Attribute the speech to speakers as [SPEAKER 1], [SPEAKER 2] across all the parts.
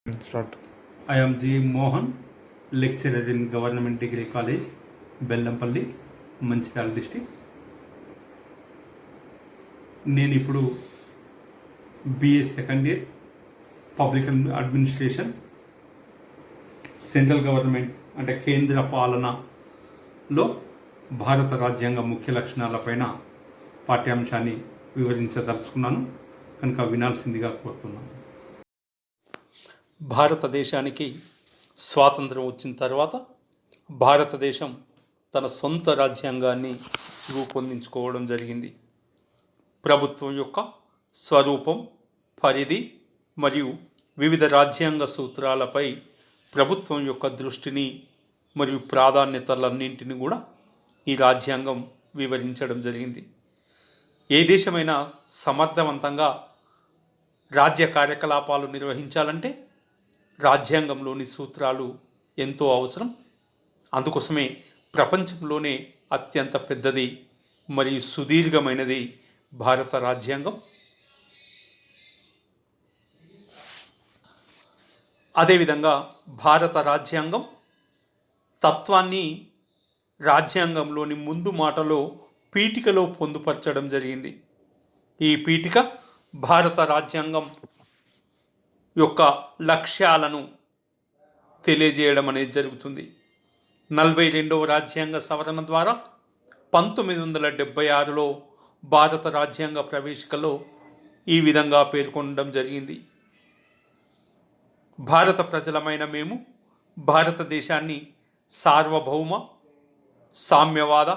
[SPEAKER 1] Start.
[SPEAKER 2] I am G. Mohan, lecturer in Government Degree College, Bellampalli, Manchiral district. నేను ఇప్పుడు BA second year public administration central government అంటే కేంద్ర పాలనలో భారత రాజ్యాంగ ముఖ్య లక్షణాలపైన పాఠ్యాంశాన్ని వివరించదలుచుకున్నాను కనుక వినాల్సిందిగా కోరుతున్నాను. భారతదేశానికి స్వాతంత్రం వచ్చిన తర్వాత భారతదేశం తన సొంత రాజ్యాంగాన్ని రూపొందించుకోవడం జరిగింది. ప్రభుత్వం యొక్క స్వరూపం, పరిధి మరియు వివిధ రాజ్యాంగ సూత్రాలపై ప్రభుత్వం యొక్క దృష్టిని మరియు ప్రాధాన్యతలన్నింటినీ కూడా ఈ రాజ్యాంగం వివరించడం జరిగింది. ఏ దేశమైనా సమర్థవంతంగా రాజ్య కార్యకలాపాలు నిర్వహించాలంటే రాజ్యాంగంలోని సూత్రాలు ఎంతో అవసరం. అందుకోసమే ప్రపంచంలోనే అత్యంత పెద్దది మరియు సుదీర్ఘమైనది భారత రాజ్యాంగం. అదేవిధంగా భారత రాజ్యాంగం తత్వాన్ని రాజ్యాంగంలోని ముందు మాటలో పీఠికలో పొందుపరచడం జరిగింది. ఈ పీఠిక భారత రాజ్యాంగం యొక్క లక్ష్యాలను తెలియజేయడం అనేది జరుగుతుంది. 42వ రాజ్యాంగ సవరణ ద్వారా 1976లో భారత రాజ్యాంగ ప్రవేశికలో ఈ విధంగా పేర్కొనడం జరిగింది. భారత ప్రజలమైన మేము భారతదేశాన్ని సార్వభౌమ, సామ్యవాద,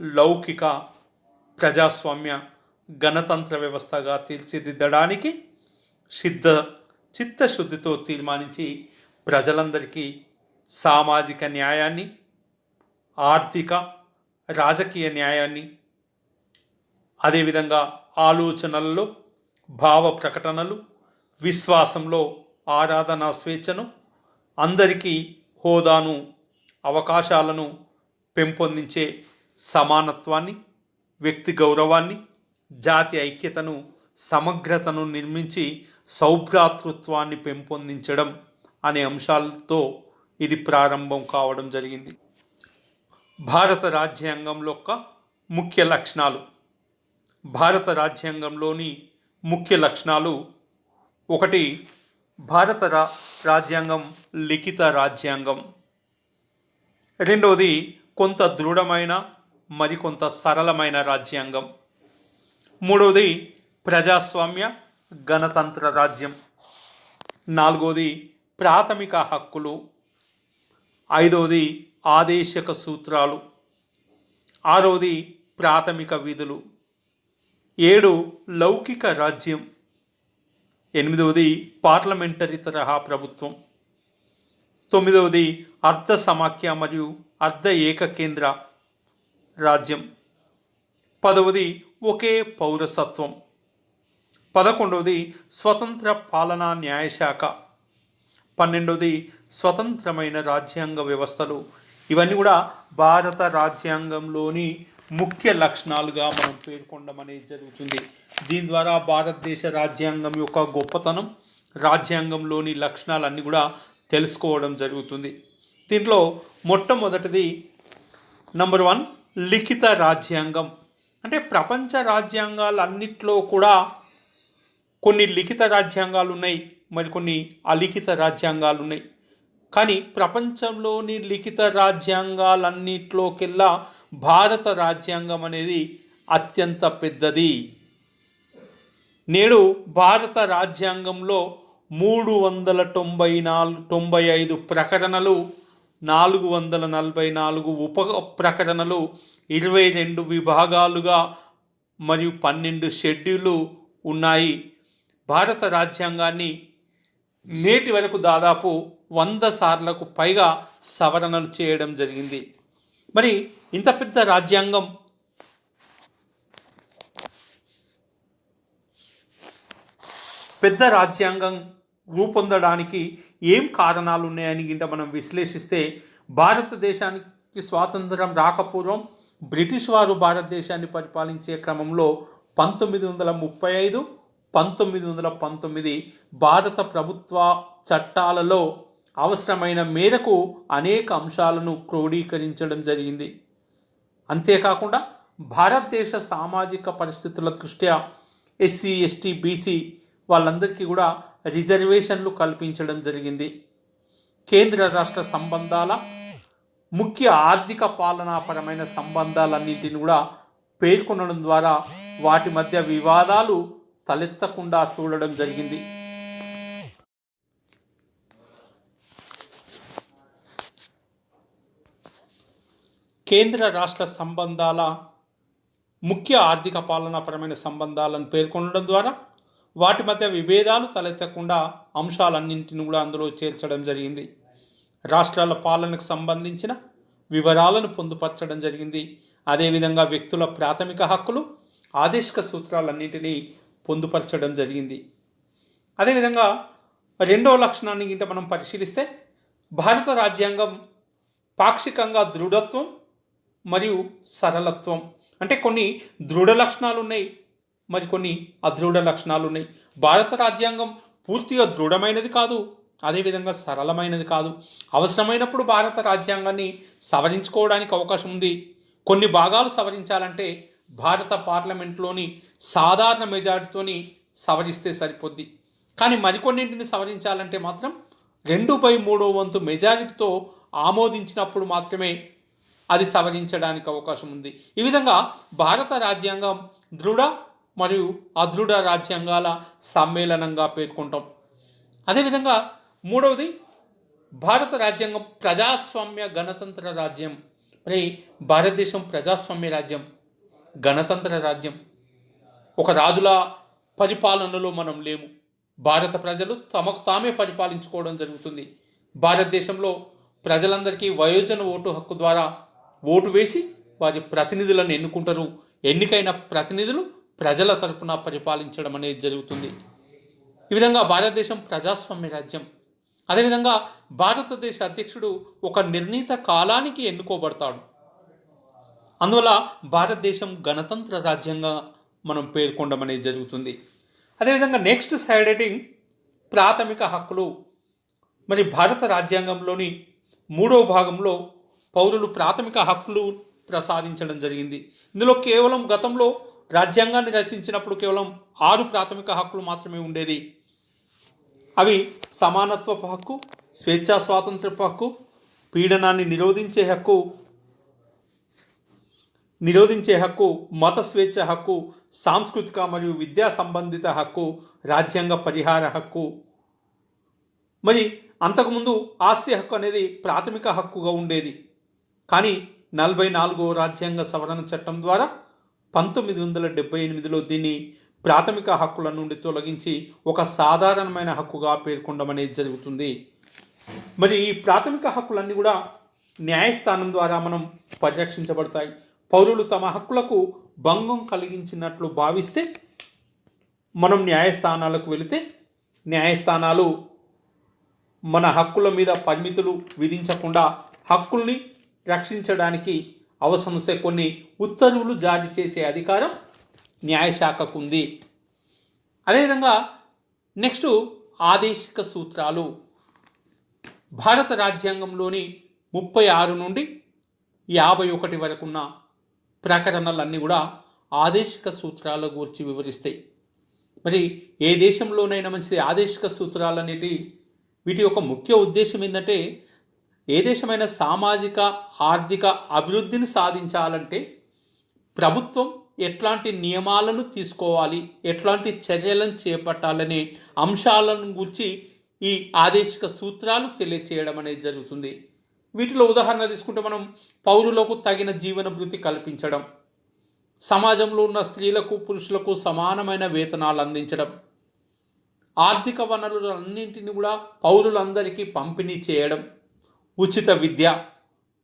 [SPEAKER 2] లౌకిక, ప్రజాస్వామ్య, గణతంత్ర వ్యవస్థగా తీర్చిదిద్దడానికి చిత్తశుద్ధితో తీర్మానించి ప్రజలందరికీ సామాజిక న్యాయాన్ని, ఆర్థిక, రాజకీయ న్యాయాన్ని, అదేవిధంగా ఆలోచనలలో, భావ ప్రకటనలు, విశ్వాసంలో ఆరాధనా స్వేచ్ఛను, అందరికీ హోదాను, అవకాశాలను పెంపొందించే సమానత్వాన్ని, వ్యక్తి గౌరవాన్ని, జాతి ఐక్యతను, సమగ్రతను నిర్మించి సౌభ్రాతృత్వాన్ని పెంపొందించడం అనే అంశాలతో ఇది ప్రారంభం కావడం జరిగింది. భారత రాజ్యాంగంలో యొక్క ముఖ్య లక్షణాలు. భారత రాజ్యాంగంలోని ముఖ్య లక్షణాలు: 1. భారత రాజ్యాంగం లిఖిత రాజ్యాంగం. 2. కొంత దృఢమైన మరికొంత సరళమైన రాజ్యాంగం. 3. ప్రజాస్వామ్య గణతంత్ర రాజ్యం. 4. ప్రాథమిక హక్కులు. 5. ఆదేశక సూత్రాలు. 6. ప్రాథమిక విధులు. 7. లౌకిక రాజ్యం. 8. పార్లమెంటరీ తరహా ప్రభుత్వం. 9. అర్ధ సమాఖ్య మరియు అర్ధ ఏకకేంద్ర రాజ్యం. 10. ఒకే పౌరసత్వం. 11. స్వతంత్ర పాలనా న్యాయశాఖ. 12. స్వతంత్రమైన రాజ్యాంగ వ్యవస్థలు. ఇవన్నీ కూడా భారత రాజ్యాంగంలోని ముఖ్య లక్షణాలుగా మనం పేర్కొనడం అనేది జరుగుతుంది. దీని ద్వారా భారతదేశ రాజ్యాంగం యొక్క గొప్పతనం, రాజ్యాంగంలోని లక్షణాలన్నీ కూడా తెలుసుకోవడం జరుగుతుంది. దీంట్లో మొట్టమొదటిది నంబర్ 1 లిఖిత రాజ్యాంగం. అంటే ప్రపంచ రాజ్యాంగాలన్నిట్లో కూడా కొన్ని లిఖిత రాజ్యాంగాలు ఉన్నాయి, మరికొన్ని అలిఖిత రాజ్యాంగాలు ఉన్నాయి. కానీ ప్రపంచంలోని లిఖిత రాజ్యాంగాలన్నిట్లోకెల్లా భారత రాజ్యాంగం అనేది అత్యంత పెద్దది. నేడు భారత రాజ్యాంగంలో 395 ప్రకటనలు, 444 ఉప ప్రకటనలు, 22 విభాగాలుగా మరియు 12 షెడ్యూళ్ళు ఉన్నాయి. భారత రాజ్యాంగాన్ని నేటి వరకు దాదాపు 100 సార్లకు పైగా సవరణలు చేయడం జరిగింది. మరి ఇంత పెద్ద రాజ్యాంగం రూపొందడానికి ఏం కారణాలు ఉన్నాయని గింట మనం విశ్లేషిస్తే, భారతదేశానికి స్వాతంత్రం రాకపూర్వం బ్రిటిష్ వారు భారతదేశాన్ని పరిపాలించే క్రమంలో 1935
[SPEAKER 1] 1919 భారత ప్రభుత్వ చట్టాలలో అవసరమైన మేరకు అనేక అంశాలను క్రోడీకరించడం జరిగింది. అంతేకాకుండా భారతదేశ సామాజిక పరిస్థితుల దృష్ట్యా ఎస్సీ, ఎస్టీ, బీసీ వాళ్ళందరికీ కూడా రిజర్వేషన్లు కల్పించడం జరిగింది. కేంద్ర రాష్ట్ర సంబంధాల ముఖ్య ఆర్థిక పాలనాపరమైన సంబంధాలన్నింటిని కూడా పేర్కొనడం ద్వారా వాటి మధ్య వివాదాలు తలెత్తకుండా చూడడం జరిగింది. కేంద్ర రాష్ట్ర సంబంధాల ముఖ్య ఆర్థిక పాలనాపరమైన సంబంధాలను పేర్కొనడం ద్వారా వాటి మధ్య విభేదాలు తలెత్తకుండా అంశాలన్నింటిని కూడా అందులో చేర్చడం జరిగింది. రాష్ట్రాల పాలనకు సంబంధించిన వివరాలను పొందుపరచడం జరిగింది. అదేవిధంగా వ్యక్తుల ప్రాథమిక హక్కులు, ఆదేశిక సూత్రాలన్నింటినీ పొందుపరచడం జరిగింది. అదేవిధంగా రెండవ లక్షణాన్ని గింట మనం పరిశీలిస్తే భారత రాజ్యాంగం పాక్షికంగా దృఢత్వం మరియు సరళత్వం, అంటే కొన్ని దృఢ లక్షణాలు ఉన్నాయి, మరికొన్ని అదృఢ లక్షణాలు ఉన్నాయి. భారత రాజ్యాంగం పూర్తిగా దృఢమైనది కాదు, అదేవిధంగా సరళమైనది కాదు. అవసరమైనప్పుడు భారత రాజ్యాంగాన్ని సవరించుకోవడానికి అవకాశం ఉంది. కొన్ని భాగాలు సవరించాలంటే భారత పార్లమెంట్లోని సాధారణ మెజారిటీతోని సవరిస్తే సరిపోద్ది. కానీ మరికొన్నింటిని సవరించాలంటే మాత్రం 2/3 మెజారిటీతో ఆమోదించినప్పుడు మాత్రమే అది సవరించడానికి అవకాశం ఉంది. ఈ విధంగా భారత రాజ్యాంగం దృఢ మరియు అదృఢ రాజ్యాంగాల సమ్మేళనంగా పేర్కొంటాం. అదేవిధంగా మూడవది, భారత రాజ్యాంగం ప్రజాస్వామ్య గణతంత్ర రాజ్యం. మరి భారతదేశం ప్రజాస్వామ్య రాజ్యం, గణతంత్ర రాజ్యం. ఒక రాజుల పరిపాలనలో మనం లేము. భారత ప్రజలు తమకు తామే పరిపాలించుకోవడం జరుగుతుంది. భారతదేశంలో ప్రజలందరికీ వయోజన ఓటు హక్కు ద్వారా ఓటు వేసి వారి ప్రతినిధులను ఎన్నుకుంటారు. ఎన్నికైన ప్రతినిధులు ప్రజల తరపున పరిపాలించడం అనేది జరుగుతుంది. ఈ విధంగా భారతదేశం ప్రజాస్వామ్య రాజ్యం. అదేవిధంగా భారతదేశ అధ్యక్షుడు ఒక నిర్ణీత కాలానికి ఎన్నుకోబడతాడు. అందువల్ల భారతదేశం గణతంత్ర రాజ్యంగా మనం పేర్కొనడం అనేది జరుగుతుంది. అదేవిధంగా నెక్స్ట్ సైడ్ హెడ్డింగ్ ప్రాథమిక హక్కులు. మరి భారత రాజ్యాంగంలోని 3వ భాగంలో పౌరులు ప్రాథమిక హక్కులు ప్రసాదించడం జరిగింది. ఇందులో కేవలం గతంలో రాజ్యాంగాన్ని రచించినప్పుడు కేవలం 6 ప్రాథమిక హక్కులు మాత్రమే ఉండేది. అవి సమానత్వపు హక్కు, స్వేచ్ఛా స్వాతంత్రపు హక్కు, పీడనాన్ని నిరోధించే హక్కు, మత స్వేచ్ఛ హక్కు, సాంస్కృతిక మరియు విద్యా సంబంధిత హక్కు, రాజ్యాంగ పరిహార హక్కు. మరి అంతకుముందు ఆస్తి హక్కు అనేది ప్రాథమిక హక్కుగా ఉండేది. కానీ 44వ రాజ్యాంగ సవరణ చట్టం ద్వారా 1978లో దీన్ని ప్రాథమిక హక్కుల నుండి తొలగించి ఒక సాధారణమైన హక్కుగా పేర్కొనడం అనేది జరుగుతుంది. మరి ఈ ప్రాథమిక హక్కులన్నీ కూడా న్యాయస్థానం ద్వారా మనం పరిరక్షించబడతాయి. పౌరులు తమ హక్కులకు భంగం కలిగించినట్లు భావిస్తే మనం న్యాయస్థానాలకు వెళితే న్యాయస్థానాలు మన హక్కుల మీద పరిమితులు విధించకుండా హక్కుల్ని రక్షించడానికి అవసరం వస్తే కొన్ని ఉత్తర్వులు జారీ చేసే అధికారం న్యాయశాఖకు ఉంది. అదేవిధంగా నెక్స్ట్ ఆదేశిక సూత్రాలు. భారత రాజ్యాంగంలోని 36 నుండి 51 వరకు ఉన్న ప్రకటనలన్నీ కూడా ఆదేశిక సూత్రాల గురించి వివరిస్తాయి. మరి ఏ దేశంలోనైనా మంచిది ఆదేశిక సూత్రాలు అనేటి వీటి యొక్క ముఖ్య ఉద్దేశం ఏంటంటే, ఏ దేశమైనా సామాజిక ఆర్థిక అభివృద్ధిని సాధించాలంటే ప్రభుత్వం ఎట్లాంటి నియమాలను తీసుకోవాలి, ఎట్లాంటి చర్యలను చేపట్టాలనే అంశాలను గురించి ఈ ఆదేశిక సూత్రాలు తెలియచేయడం అనేది జరుగుతుంది. వీటిలో ఉదాహరణ తీసుకుంటే మనం పౌరులకు తగిన జీవన భృతి కల్పించడం, సమాజంలో ఉన్న స్త్రీలకు పురుషులకు సమానమైన వేతనాలు అందించడం, ఆర్థిక వనరులన్నింటినీ కూడా పౌరులందరికీ పంపిణీ చేయడం, ఉచిత విద్య,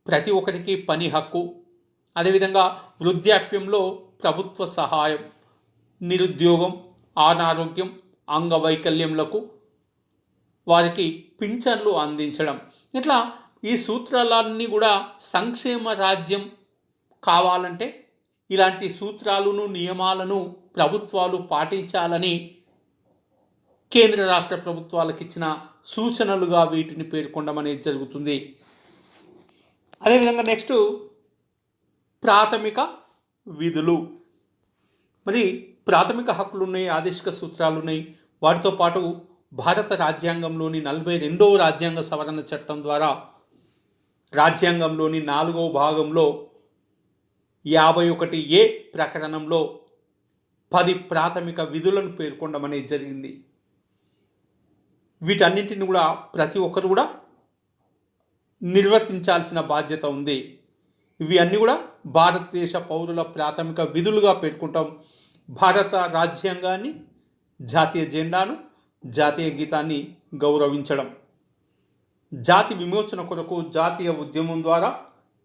[SPEAKER 1] ప్రతి ఒక్కరికి పని హక్కు, అదేవిధంగా వృద్ధాప్యంలో ప్రభుత్వ సహాయం, నిరుద్యోగం, అనారోగ్యం, అంగవైకల్యములకు వారికి పింఛన్లు అందించడం. ఇట్లా ఈ సూత్రాలన్నీ కూడా సంక్షేమ రాజ్యం కావాలంటే ఇలాంటి సూత్రాలను నియమాలను ప్రభుత్వాలు పాటించాలని కేంద్ర రాష్ట్ర ప్రభుత్వాలకు ఇచ్చిన సూచనలుగా వీటిని పేర్కొనడం అనేది జరుగుతుంది. అదేవిధంగా నెక్స్ట్ ప్రాథమిక విధులు. మరి ప్రాథమిక హక్కులు ఉన్నాయి, ఆదేశిక సూత్రాలు ఉన్నాయి. వాటితో పాటు భారత రాజ్యాంగంలోని 42వ రాజ్యాంగ సవరణ చట్టం ద్వారా రాజ్యాంగంలోని 4వ భాగంలో 51A ప్రకరణంలో 10 ప్రాథమిక విధులను పేర్కొనడం అనేది జరిగింది. వీటన్నింటిని కూడా ప్రతి ఒక్కరు కూడా నిర్వర్తించాల్సిన బాధ్యత ఉంది. ఇవి అన్నీ కూడా భారతదేశ పౌరుల ప్రాథమిక విధులుగా పేర్కొంటాం. భారత రాజ్యాంగాన్ని, జాతీయ జెండాను, జాతీయ గీతాన్ని గౌరవించడం, జాతి విమోచన కొరకు జాతీయ ఉద్యమం ద్వారా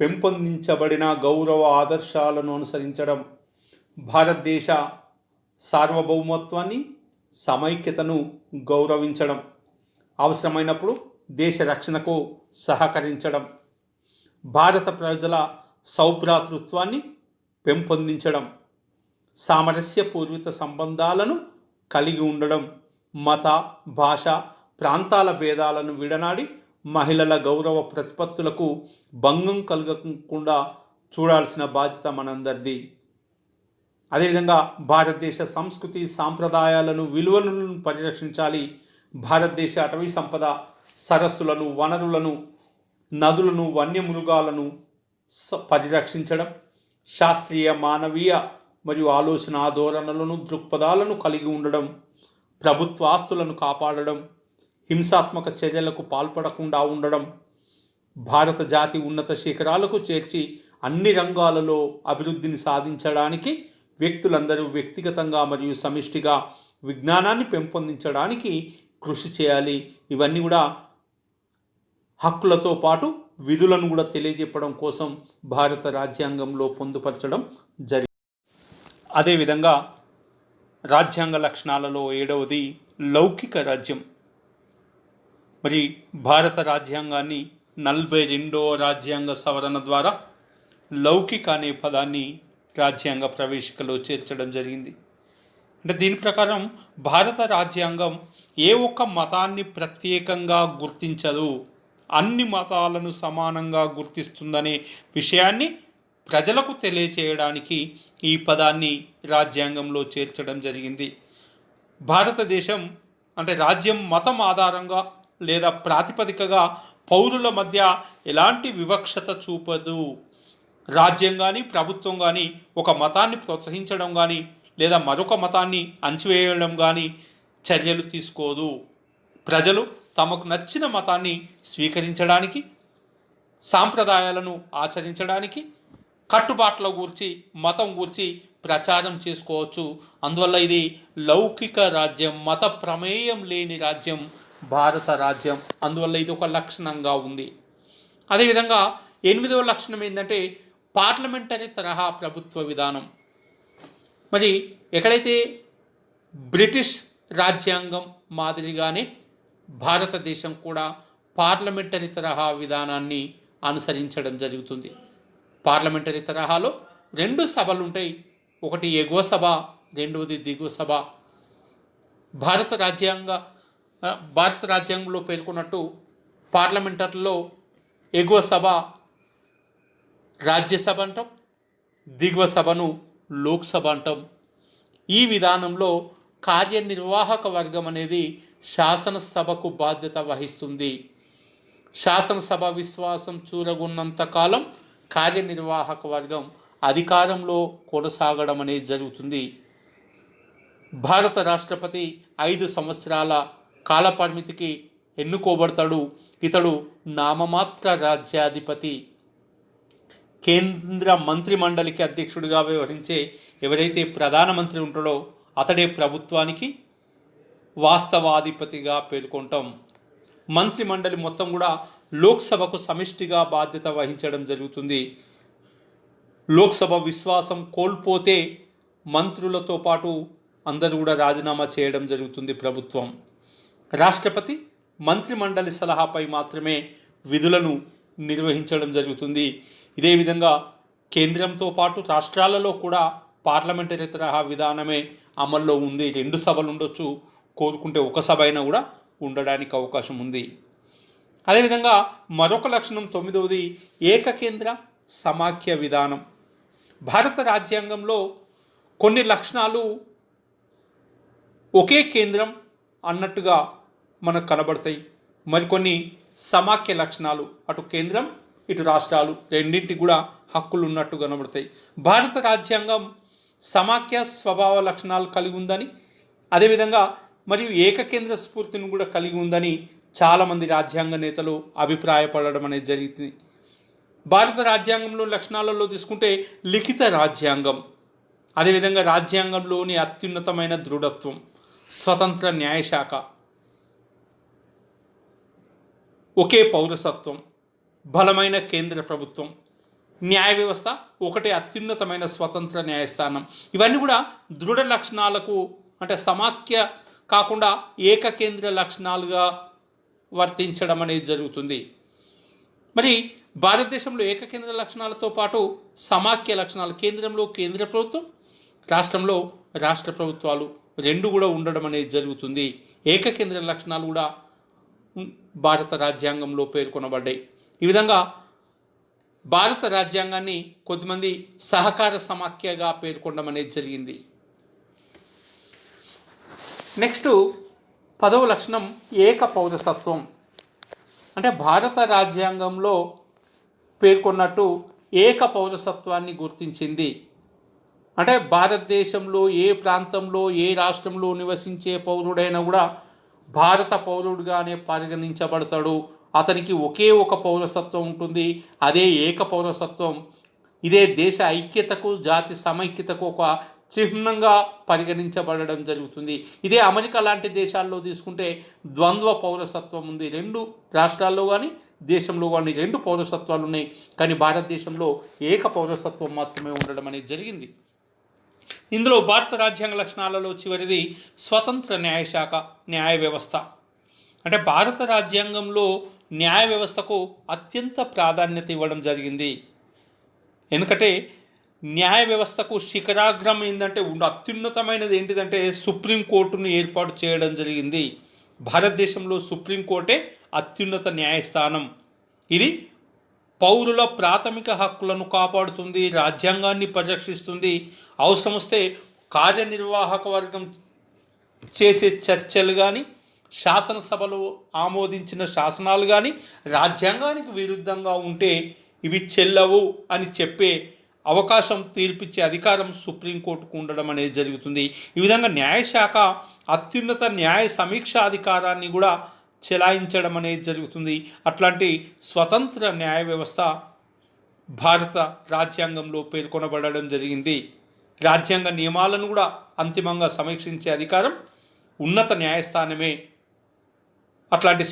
[SPEAKER 1] పెంపొందించబడిన గౌరవ ఆదర్శాలను అనుసరించడం, భారతదేశ సార్వభౌమత్వాన్ని, సమైక్యతను గౌరవించడం, అవసరమైనప్పుడు దేశ రక్షణకు సహకరించడం, భారత ప్రజల సౌభ్రాతృత్వాన్ని పెంపొందించడం, సామరస్యపూర్విత సంబంధాలను కలిగి ఉండడం, మత, భాష, ప్రాంతాల భేదాలను విడనాడి మహిళల గౌరవ ప్రతిపత్తులకు భంగం కలగకుండా చూడాల్సిన బాధ్యత మనందరిది. అదేవిధంగా భారతదేశ సంస్కృతి, సాంప్రదాయాలను, విలువలను పరిరక్షించాలి. భారతదేశ అటవీ సంపద, సరస్సులను, వనరులను, నదులను, వన్యమృగాలను పరిరక్షించడం, శాస్త్రీయ, మానవీయ మరియు ఆలోచన ధోరణులను, దృక్పథాలను కలిగి ఉండడం, ప్రభుత్వ ఆస్తులను కాపాడడం, హింసాత్మక చర్యలకు పాల్పడకుండా ఉండడం, భారత జాతి ఉన్నత శిఖరాలకు చేర్చి అన్ని రంగాలలో అభివృద్ధిని సాధించడానికి వ్యక్తులందరూ వ్యక్తిగతంగా మరియు సమిష్టిగా విజ్ఞానాన్ని పెంపొందించడానికి కృషి చేయాలి. ఇవన్నీ కూడా హక్కులతో పాటు విధులను కూడా తెలియజెప్పడం కోసం భారత రాజ్యాంగంలో పొందుపరచడం జరిగింది. అదేవిధంగా రాజ్యాంగ లక్షణాలలో 7వది లౌకిక రాజ్యం. మరి భారత రాజ్యాంగాన్ని 42వ రాజ్యాంగ సవరణ ద్వారా లౌకిక అనే పదాన్ని రాజ్యాంగ ప్రవేశికలో చేర్చడం జరిగింది. అంటే దీని ప్రకారం భారత రాజ్యాంగం ఏ ఒక్క మతాన్ని ప్రత్యేకంగా గుర్తించదు, అన్ని మతాలను సమానంగా గుర్తిస్తుందనే విషయాన్ని ప్రజలకు తెలియచేయడానికి ఈ పదాన్ని రాజ్యాంగంలో చేర్చడం జరిగింది. భారతదేశం అంటే రాజ్యం మతం ఆధారంగా లేదా ప్రాతిపదికగా పౌరుల మధ్య ఎలాంటి వివక్షత చూపదు. రాజ్యం కానీ ప్రభుత్వం కానీ ఒక మతాన్ని ప్రోత్సహించడం కానీ లేదా మరొక మతాన్ని అణచివేయడం కానీ చర్యలు తీసుకోదు. ప్రజలు తమకు నచ్చిన మతాన్ని స్వీకరించడానికి, సాంప్రదాయాలను ఆచరించడానికి, కట్టుబాట్ల గూర్చి, మతం గూర్చి ప్రచారం చేసుకోవచ్చు. అందువల్ల ఇది లౌకిక రాజ్యం, మత ప్రమేయం లేని రాజ్యం భారత రాజ్యం. అందువల్ల ఇది ఒక లక్షణంగా ఉంది. అదేవిధంగా 8వ లక్షణం ఏంటంటే పార్లమెంటరీ తరహా ప్రభుత్వ విధానం. మరి ఎక్కడైతే బ్రిటిష్ రాజ్యాంగం మాదిరిగానే భారతదేశం కూడా పార్లమెంటరీ తరహా విధానాన్ని అనుసరించడం జరుగుతుంది. పార్లమెంటరీ తరహాలో 2 సభలు ఉంటాయి. ఒకటి ఎగువ సభ, రెండవది దిగువ సభ. భారత రాజ్యాంగంలో పేర్కొన్నట్టు పార్లమెంటరీలో ఎగువ సభ రాజ్యసభ అంటాం, దిగువ సభను లోక్సభ అంటాం. ఈ విధానంలో కార్యనిర్వాహక వర్గం అనేది శాసనసభకు బాధ్యత వహిస్తుంది. శాసనసభ విశ్వాసం చూరగొన్నంత కాలం కార్యనిర్వాహక వర్గం అధికారంలో కొనసాగడం అనేది జరుగుతుంది. భారత రాష్ట్రపతి 5 సంవత్సరాల కాలపరిమితికి ఎన్నుకోబడతాడు. ఇతడు నామమాత్ర రాజ్యాధిపతి. కేంద్ర మంత్రిమండలికి అధ్యక్షుడిగా వ్యవహరించే ఎవరైతే ప్రధానమంత్రి ఉంటాడో అతడే ప్రభుత్వానికి వాస్తవాధిపతిగా పేర్కొంటాం. మంత్రిమండలి మొత్తం కూడా లోక్సభకు సమిష్టిగా బాధ్యత వహించడం జరుగుతుంది. లోక్సభ విశ్వాసం కోల్పోతే మంత్రులతో పాటు అందరూ కూడా రాజీనామా చేయడం జరుగుతుంది ప్రభుత్వం. రాష్ట్రపతి మంత్రిమండలి సలహాపై మాత్రమే విధులను నిర్వహించడం జరుగుతుంది. ఇదే విధంగా కేంద్రంతో పాటు రాష్ట్రాలలో కూడా పార్లమెంటరీ తరహా విధానమే అమల్లో ఉంది. 2 సభలు ఉండొచ్చు. కోరుకుంటే ఒక సభ అయినా కూడా ఉండడానికి అవకాశం ఉంది. అదేవిధంగా మరొక లక్షణం 9వది ఏకకేంద్ర సమాఖ్య విధానం. భారత రాజ్యాంగంలో కొన్ని లక్షణాలు ఒకే కేంద్రం అన్నట్టుగా మనకు కనబడతాయి. మరికొన్ని సమాఖ్య లక్షణాలు, అటు కేంద్రం ఇటు రాష్ట్రాలు రెండింటికి కూడా హక్కులు ఉన్నట్టు కనబడతాయి. భారత రాజ్యాంగం సమాఖ్య స్వభావ లక్షణాలు కలిగి ఉందని, అదేవిధంగా మరియు ఏకకేంద్ర స్ఫూర్తిని కూడా కలిగి ఉందని చాలామంది రాజ్యాంగ నేతలు అభిప్రాయపడడం అనేది జరిగింది. భారత రాజ్యాంగంలో లక్షణాలలో తీసుకుంటే లిఖిత రాజ్యాంగం, అదేవిధంగా రాజ్యాంగంలోని అత్యున్నతమైన దృఢత్వం, స్వతంత్ర న్యాయశాఖ, ఒకే పౌరసత్వం, బలమైన కేంద్ర ప్రభుత్వం, న్యాయ వ్యవస్థ ఒకటే అత్యున్నతమైన స్వతంత్ర న్యాయస్థానం. ఇవన్నీ కూడా దృఢ లక్షణాలకు, అంటే సమాఖ్య కాకుండా ఏకకేంద్ర లక్షణాలుగా వర్తించడం అనేది జరుగుతుంది. మరి భారతదేశంలో ఏకకేంద్ర లక్షణాలతో పాటు సమాఖ్య లక్షణాలు, కేంద్రంలో కేంద్ర ప్రభుత్వం, రాష్ట్రంలో రాష్ట్ర ప్రభుత్వాలు రెండు కూడా ఉండడం అనేది జరుగుతుంది. ఏకకేంద్ర లక్షణాలు కూడా భారత రాజ్యాంగంలో పేర్కొనబడ్డాయి. ఈ విధంగా భారత రాజ్యాంగాన్ని కొద్దిమంది సహకార సమాఖ్యగా పేర్కొనడం అనేది జరిగింది. నెక్స్ట్ 10వ లక్షణం ఏక పౌరసత్వం. అంటే భారత రాజ్యాంగంలో పేర్కొన్నట్టు ఏక పౌరసత్వాన్ని గుర్తించింది. అంటే భారతదేశంలో ఏ ప్రాంతంలో ఏ రాష్ట్రంలో నివసించే పౌరుడైనా కూడా భారత పౌరుడుగానే పరిగణించబడతాడు. అతనికి ఒకే ఒక పౌరసత్వం ఉంటుంది, అదే ఏక పౌరసత్వం. ఇదే దేశ ఐక్యతకు జాతి సమైక్యతకు ఒక చిహ్నంగా పరిగణించబడడం జరుగుతుంది. ఇదే అమెరికా లాంటి దేశాల్లో తీసుకుంటే ద్వంద్వ పౌరసత్వం ఉంది. రెండు రాష్ట్రాల్లో కానీ దేశంలో కానీ రెండు పౌరసత్వాలు ఉన్నాయి. కానీ భారతదేశంలో ఏక పౌరసత్వం మాత్రమే ఉండడం అనేది జరిగింది. ఇందులో భారత రాజ్యాంగ లక్షణాలలో చివరిది స్వతంత్ర న్యాయశాఖ, న్యాయ వ్యవస్థ. అంటే భారత రాజ్యాంగంలో న్యాయ వ్యవస్థకు అత్యంత ప్రాధాన్యత ఇవ్వడం జరిగింది. ఎందుకంటే న్యాయ వ్యవస్థకు శిఖరాగ్రం ఏంటంటే అత్యున్నతమైనది ఏంటిదంటే సుప్రీంకోర్టును ఏర్పాటు చేయడం జరిగింది. భారతదేశంలో సుప్రీంకోర్టే అత్యున్నత న్యాయస్థానం. ఇది పౌరుల ప్రాథమిక హక్కులను కాపాడుతుంది, రాజ్యాంగాన్ని పరిరక్షిస్తుంది. అవసరం వస్తే కార్యనిర్వాహక వర్గం చేసే చర్చలు కానీ, శాసనసభలో ఆమోదించిన శాసనాలు కానీ రాజ్యాంగానికి విరుద్ధంగా ఉంటే ఇవి చెల్లవు అని చెప్పే అవకాశం, తీర్పిచ్చే అధికారం సుప్రీంకోర్టుకు ఉండడం అనేది జరుగుతుంది. ఈ విధంగా న్యాయశాఖ అత్యున్నత న్యాయ సమీక్షాధికారాన్ని కూడా చెలాయించడం అనేది జరుగుతుంది. అట్లాంటి స్వతంత్ర న్యాయ వ్యవస్థ భారత రాజ్యాంగంలో పేర్కొనబడడం జరిగింది. రాజ్యాంగ నియమాలను కూడా అంతిమంగా సమీక్షించే అధికారం ఉన్నత న్యాయస్థానమే. అట్లాంటి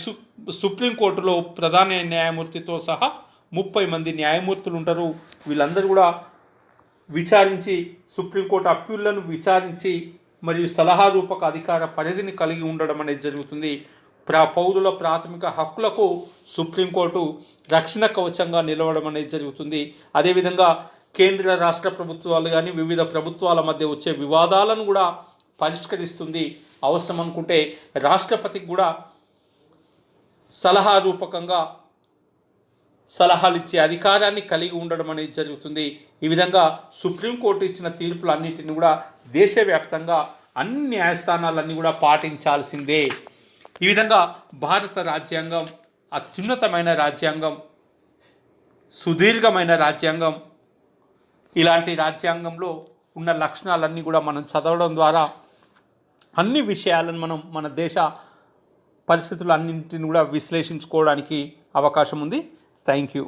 [SPEAKER 1] సుప్రీంకోర్టులో ప్రధాన న్యాయమూర్తితో సహా 30 మంది న్యాయమూర్తులు ఉంటారు. వీళ్ళందరూ కూడా విచారించి, సుప్రీంకోర్టు అప్పీళ్లను విచారించి మరియు సలహా రూపక అధికార పరిధిని కలిగి ఉండడం అనేది జరుగుతుంది. పౌరుల ప్రాథమిక హక్కులకు సుప్రీంకోర్టు రక్షణ కవచంగా నిలవడం అనేది జరుగుతుంది. అదేవిధంగా కేంద్ర రాష్ట్ర ప్రభుత్వాలు కానీ వివిధ ప్రభుత్వాల మధ్య వచ్చే వివాదాలను కూడా పరిష్కరిస్తుంది. అవసరం అనుకుంటే రాష్ట్రపతికి కూడా సలహా రూపకంగా సలహాలు ఇచ్చే అధికారాన్ని కలిగి ఉండడం అనేది జరుగుతుంది. ఈ విధంగా సుప్రీంకోర్టు ఇచ్చిన తీర్పులన్నింటినీ కూడా దేశవ్యాప్తంగా అన్ని న్యాయస్థానాలన్నీ కూడా పాటించాల్సిందే. ఈ విధంగా భారత రాజ్యాంగం అత్యున్నతమైన రాజ్యాంగం, సుదీర్ఘమైన రాజ్యాంగం. ఇలాంటి రాజ్యాంగంలో ఉన్న లక్షణాలన్నీ కూడా మనం చదవడం ద్వారా అన్ని విషయాలను మనం మన దేశ పరిస్థితులు అన్నింటిని కూడా విశ్లేషించుకోవడానికి అవకాశం ఉంది. Thank you.